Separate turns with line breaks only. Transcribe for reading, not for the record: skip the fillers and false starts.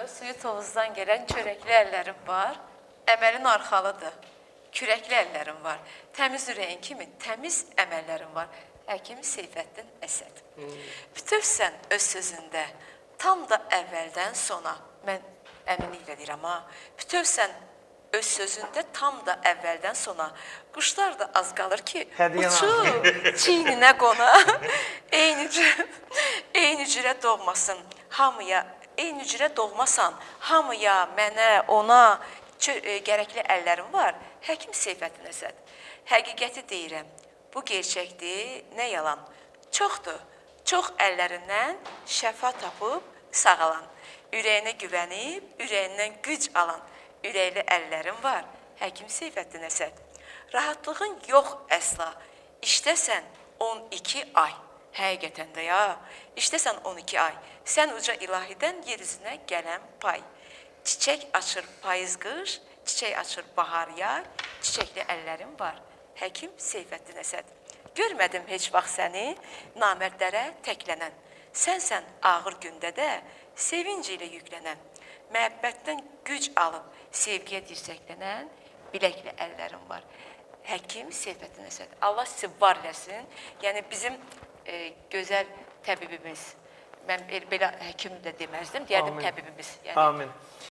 Burada suyu Tovuzdan gələn çörəkli əllərim var. Əməlin arxalıdır. Kürəkli əllərim var. Təmiz ürəyin kimi təmiz əməllərim var. Həkim Seyfəddin Əsəd. Bütövsən öz sözündə tam da əvvəldən sona, mən əminliklə deyirəm ha, bütövsən öz sözündə tam da əvvəldən sona, quşlar da az qalır ki, uçub çiyninə qona, eyni cürə doğmasın hamıya, eyni cürə doğmasan hamıya, mənə, ona gərəkli əllərim var. Həkim Seyfəddin Əsəd. Həqiqəti deyirəm, bu gerçəkdir, nə yalan. Çoxdur, çox əllərindən şəfa tapıb sağalan, ürəyinə güvənib, ürəyindən güc alan, ürəkli əllərim var. Həkim Seyfəddin Əsəd. Rahatlığın yox əsla, işləsən 12 ay. Həqiqətən də ya, işləsən 12 ay. Sən uca ilahidən yer üzünə gələn pay. Çiçək açır payız qış, çiçək açır bahar yay, çiçəkli əllərim var. Həkim Seyfəddin Əsəd. Görmədim heç vaxt səni namərdlərə təklənən. Sənsən ağır gündə də sevinc ilə yüklənən. Məhəbbətdən güc alıb sevgiyə dirsəklənən biləkli əllərim var. Həkim Seyfəddin Əsəd. Allah sizi var eləsin. Yəni bizim gözəl təbibimiz. Mən belə həkim də deməzdim, deyərdim təbibimiz.
Amin.